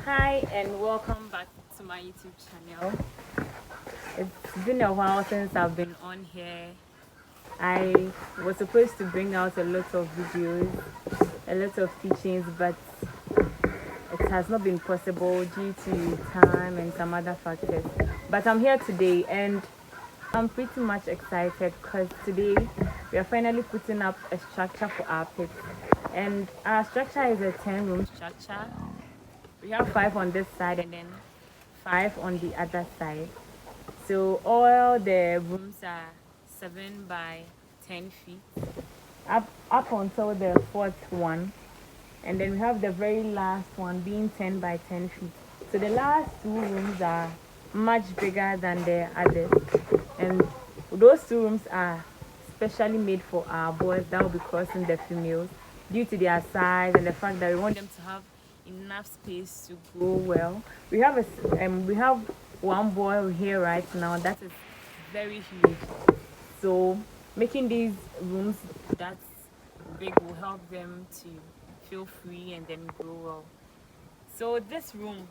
Hi and welcome back to my YouTube channel. It's been a while since I've been on here. I was supposed to bring out a lot of videos, a lot of teachings, but it has not been possible due to time and some other factors. But I'm here today and I'm pretty much excited because today we are finally putting up a structure for our pit. And our structure is a 10-room structure. We have 5 on this side and then 5 on the other side. So all the rooms are 7 by 10 feet up until the fourth one, and then we have the very last one being 10 by 10 feet. So the last 2 rooms are much bigger than the others, and those 2 rooms are specially made for our boys that will be crossing the females due to their size and the fact that we want them to have enough space to grow well. We have one boy here right now that is very huge, so making these rooms that big will help them to feel free and then grow well. So this room,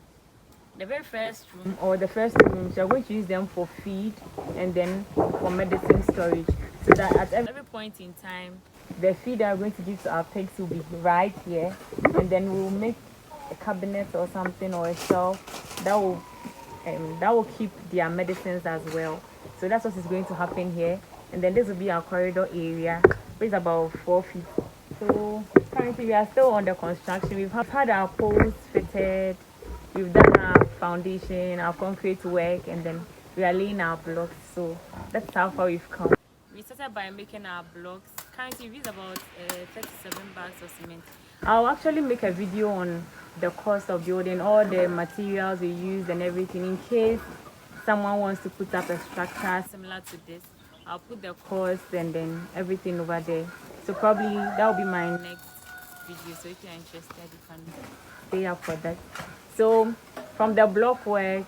the very first room or the first 2 rooms, you're going to use them for feed and then for medicine storage, so that at every point in time the feed that we're going to give to our pigs will be right here, and then we'll make a cabinet or something or a shelf that will keep their medicines as well. So that's what is going to happen here, and then this will be our corridor area, which is about 4 feet. So currently we are still on the construction. We've had our poles fitted, we've done our foundation, our concrete work, and then we are laying our blocks. So that's how far we've come. We started by making our blocks. Currently we use about 37 bags of cement. I'll actually make a video on the cost of building, all the materials we used and everything, in case someone wants to put up a structure similar to this. I'll put the cost and then everything over there. So probably that will be my next video. So if you're interested, you can stay up for that. So from the block work,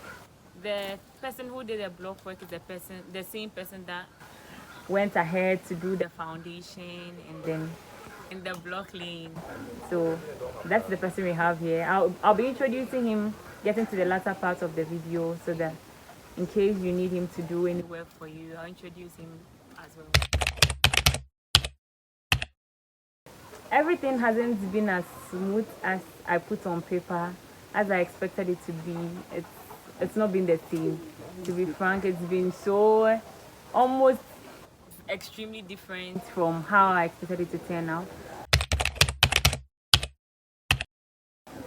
the person who did the block work is the same person that went ahead to do the foundation and then in the block laying. So that's the person we have here. I'll be introducing him getting to the latter part of the video, so that in case you need him to do any work for you, I'll introduce him as well. Everything hasn't been as smooth as I put on paper, as I expected it to be. It's not been the same. To be frank, it's been so almost extremely different from how I expected it to turn out.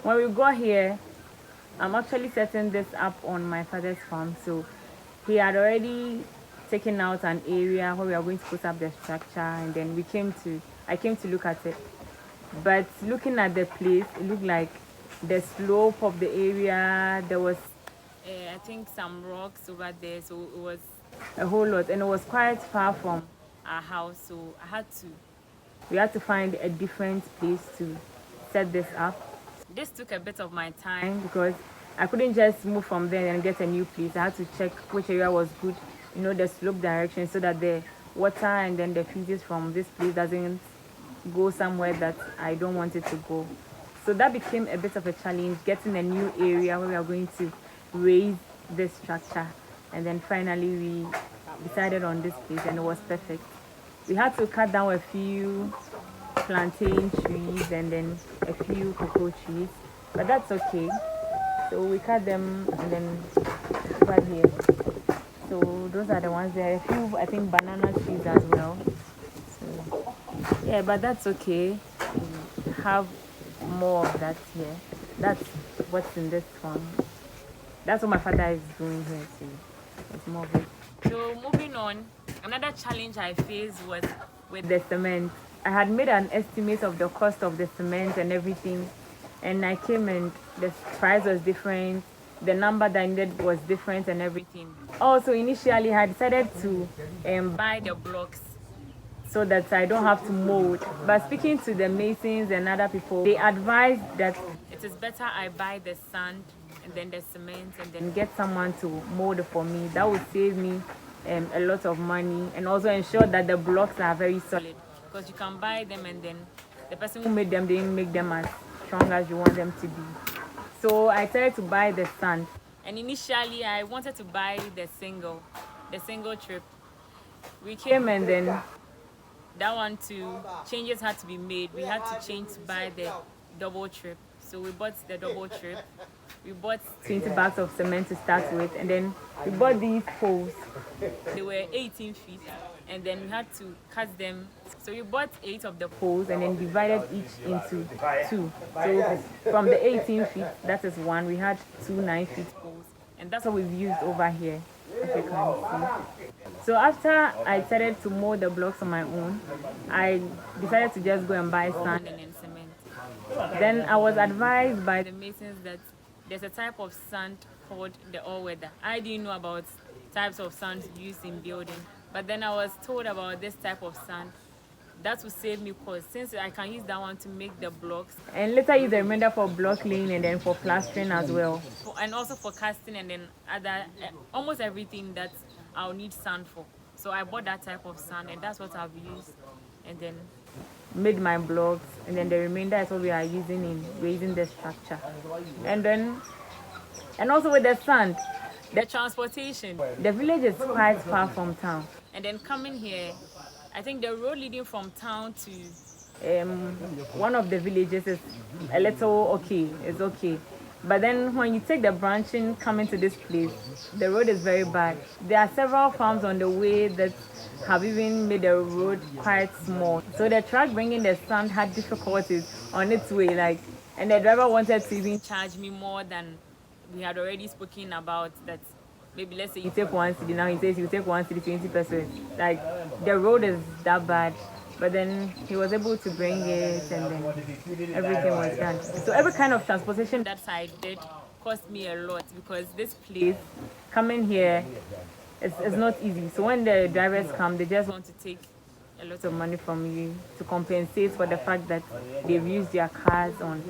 When we got here, I'm actually setting this up on my father's farm, so he had already taken out an area where we are going to put up the structure, and then I came to look at it. But looking at the place, it looked like the slope of the area, there was I think some rocks over there, so it was a whole lot, and it was quite far from our house, so we had to find a different place to set this up. This took a bit of my time because I couldn't just move from there and get a new place. I had to check which area was good, the slope direction, so that the water and then the feces from this place doesn't go somewhere that I don't want it to go. So that became a bit of a challenge, getting a new area where we are going to raise this structure. And then finally we decided on this place, and it was perfect. We had to cut down a few plantain trees and then a few cocoa trees, but that's okay. So we cut them and then right here. So those are the ones there. A few, I think, banana trees as well. So yeah, but that's okay. We have more of that here. That's what's in this one. That's what my father is doing here too. It's more of it. So moving on, another challenge I faced was with the cement. I had made an estimate of the cost of the cement and everything, and I came and the price was different, the number that I needed was different and everything. Also, initially I decided to buy the blocks so that I don't have to mold. But speaking to the masons and other people, they advised that it is better I buy the sand and then the cement and then get someone to mold for me. That would save me a lot of money, and also ensure that the blocks are very solid, because you can buy them and then the person who made them didn't make them as strong as you want them to be. So I decided to buy the sand. And initially I wanted to buy the single trip. We came and then that one too, changes had to be made. We had to change to buy the double trip. So we bought the double trip. We bought 20 bags of cement to start with, and then we bought these poles. They were 18 feet, and then we had to cut them. So we bought 8 of the poles and then divided each into 2. So from the 18 feet, that is 1, we had 2 9-feet poles. And that's what we've used over here, as you can see. So after I decided to mold the blocks on my own, I decided to just go and buy sand and then cement. Then I was advised by the masons that there's a type of sand called the all-weather. I didn't know about types of sand used in building, but then I was told about this type of sand. That will save me cost, since I can use that one to make the blocks. And later use the remainder for block laying and then for plastering as well. And also for casting and then almost everything that I'll need sand for. So I bought that type of sand and that's what I've used. And then made my blocks, and then the remainder is what we are using in raising the structure. And also with the sand, the transportation. The village is quite far from town. And then coming here, I think the road leading from town to one of the villages is a little okay. It's okay. But then when you take the branching coming to this place, the road is very bad. There are several farms on the way that have even made the road quite small. So the truck bringing the sand had difficulties on its way, and the driver wanted to even charge me more than we had already spoken about. That maybe let's say you take 1 cedi, now he says you take 1 cedi 20%. The road is that bad. But then he was able to bring it, and then everything was done. So every kind of transportation that I did cost me a lot, because this place, coming here, is not easy. So when the drivers come, they just want to take a lot of money from you to compensate for the fact that they've used their cars on.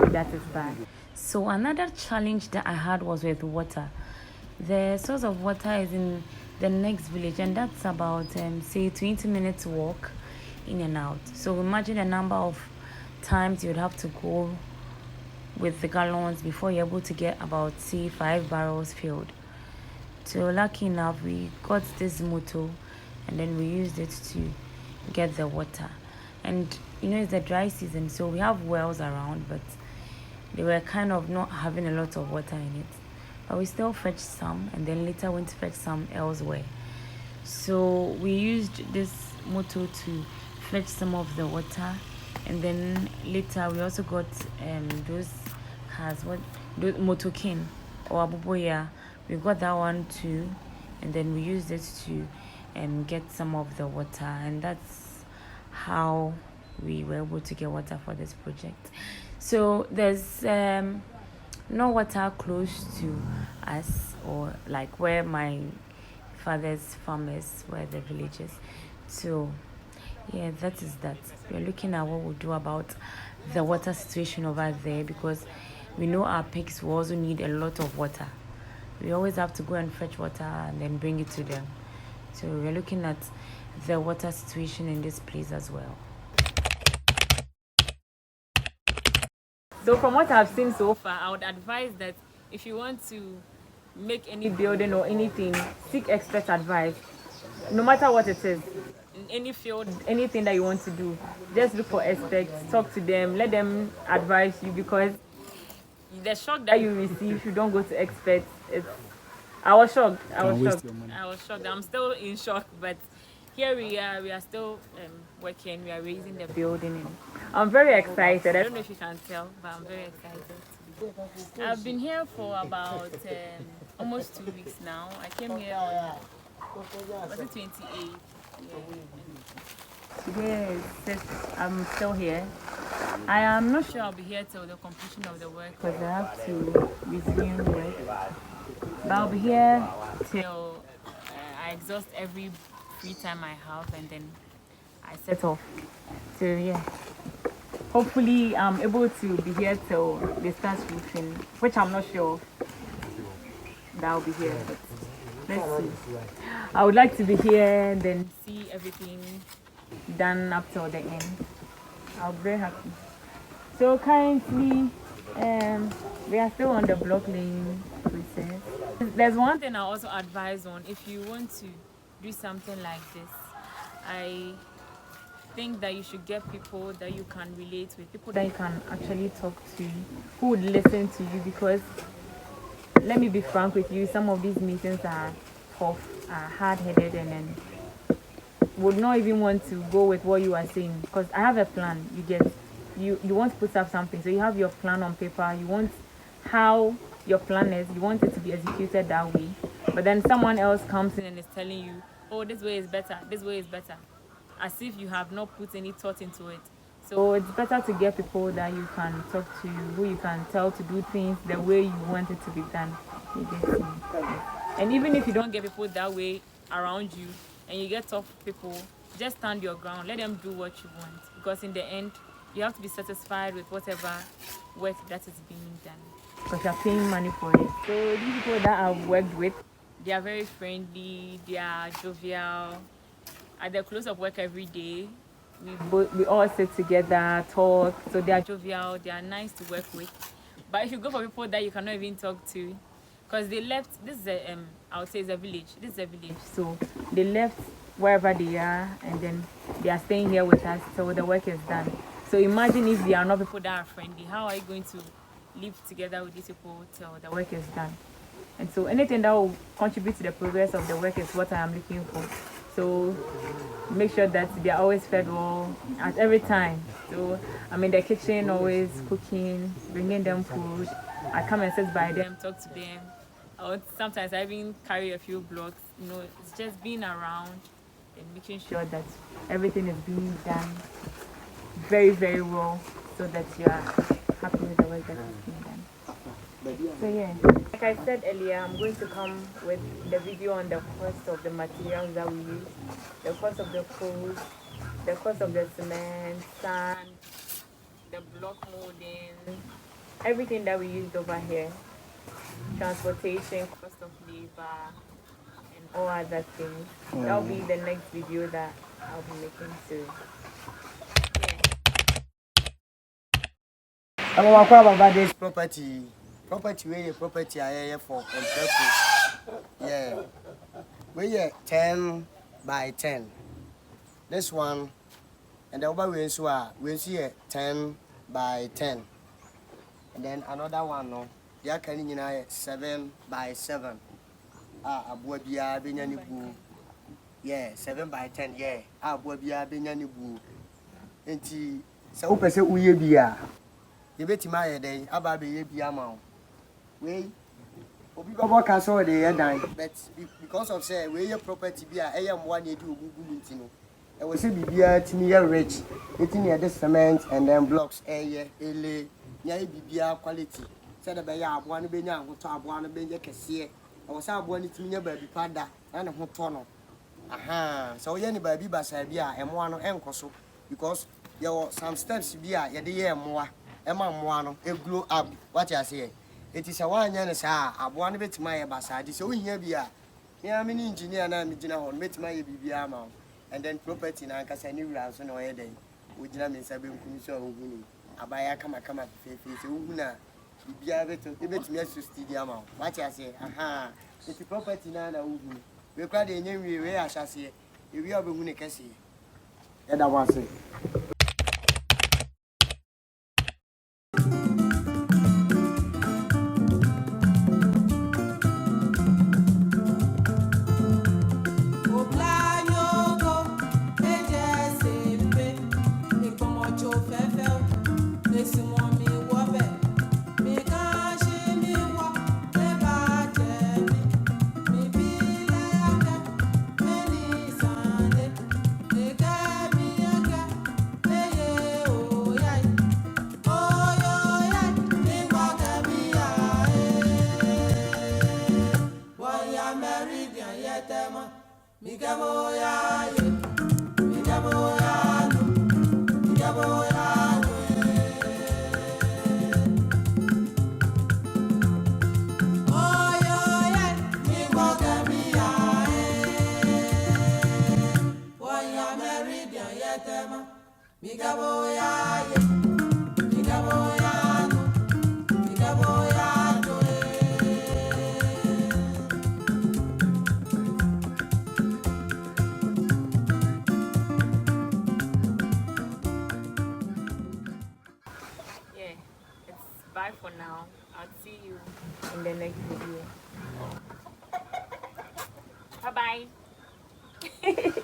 That is bad. So another challenge that I had was with water. The source of water is in the next village, and that's about say 20 minutes walk in and out. So imagine the number of times you'd have to go with the gallons before you're able to get about say 5 barrels filled. So lucky enough, we got this motor and then we used it to get the water. And it's the dry season, so we have wells around, but they were kind of not having a lot of water in it. But we still fetched some, and then later went to fetch some elsewhere. So we used this motor to fetch some of the water, and then later we also got those cars, those motokin or abuboya. We got that one too, and then we used it to get some of the water, and that's how we were able to get water for this project. So there's no water close to us, or like where my father's farmers were, the villages. So yeah, that is that. We're looking at what we'll do about the water situation over there, because we know our pigs will also need a lot of water. We always have to go and fetch water and then bring it to them. So we're looking at the water situation in this place as well. So from what I've seen so far, I would advise that if you want to make any building or anything, seek expert advice. No matter what it is, in any field, anything that you want to do, just look for experts, talk to them, let them advise you, because the shock that you receive if you don't go to experts, I was shocked. I was shocked. I'm still in shock, but here we are still working, we are raising the building. I'm very excited. I don't know if you can tell, but I'm very excited. I've been here for about almost 2 weeks now. I came here on, was it 28? Today I'm still here. I am not sure I'll be here till the completion of the work, because I have to resume work. But I'll be here till I exhaust every free time I have, and then I set off. So yeah, hopefully I'm able to be here till they start roofing, which I'm not sure that I'll be here, but let's see. I would like to be here and then see everything done up till the end. I'll be very happy. So currently We are still on the block laying process. There's one thing I also advise on if you want to do something like this. I think that you should get people that you can relate with, people that you can actually talk to, who would listen to you, because let me be frank with you, some of these meetings are tough, are hard-headed, and then would not even want to go with what you are saying, because I have a plan. You want to put up something, so you have your plan on paper, you want how your plan is, you want it to be executed that way, but then someone else comes in and is telling you, oh, this way is better, this way is better, as if you have not put any thought into it. So it's better to get people that you can talk to, who you can tell to do things the way you want it to be done. You get me? And even if you don't get people that way around you and you get tough people, just stand your ground. Let them do what you want. Because in the end, you have to be satisfied with whatever work that is being done. Because you're paying money for it. So these people that I've worked with, they are very friendly, they are jovial. At the close of work every day, we all sit together, talk. So they are jovial, they are nice to work with. But if you go for people that you cannot even talk to, because they left, this is a, I would say it's a village. This is a village. So they left wherever they are, and then they are staying here with us till the work is done. So imagine if they are not people that are friendly. How are you going to live together with these people till the work is done? And so anything that will contribute to the progress of the work is what I am looking for. So make sure that they are always fed well at every time. So I'm in the kitchen, always cooking, bringing them food. I come and sit by them, talk to them. Or sometimes I even carry a few blocks. You know, it's just being around and making sure that everything is being done very, very well, so that you are happy with the work that is being done. So yeah, like I said earlier, I'm going to come with the video on the cost of the materials that we use, the cost of the coal, the cost of the cement, sand, the block molding, everything that we used over here, transportation, cost of labor, and all other things. That will be the next video that I'll be making soon. I'm going to talk about this property. Property where property I have for purpose. Yeah. We are 10 by 10. This one and the other we see 10 by 10. And then another one no. Ya can you 7 by 7. Abuwa biya benyani bu. Yeah, 7 by 10. Yeah. Abuwa biya benyani bu. Enti sa upese uye biya. Yebetima ye dey aba be ye biya ma. We obi baba ka so dey dan, but because of say we your property bia eyam one ye do ogugu ntino e we say bibia timi ye rich etini ye the cement and then blocks eye ele nya bibia quality say the be ya aboa no be nya ahoto aboa no be nya kese e we say aboa no timi nya ba bi pada na ne ho to no aha so ye ni ba bi basa bia emoa no enkoso because there were some steps bia ye de ye emoa ema moa no e grow up what you say. It is a one year, sir. I want to my basadi. So we here be a engineer and I'm met my BBM and then property and I new rounds on our day. We did not miss a big so I buy a come at face. Una be able to debate me to stadium. What I say, aha, it's the property now. We quite a name we I shall say. If we are going to cash it. And I want to say. bye for now. I'll see you in the next video. Bye bye.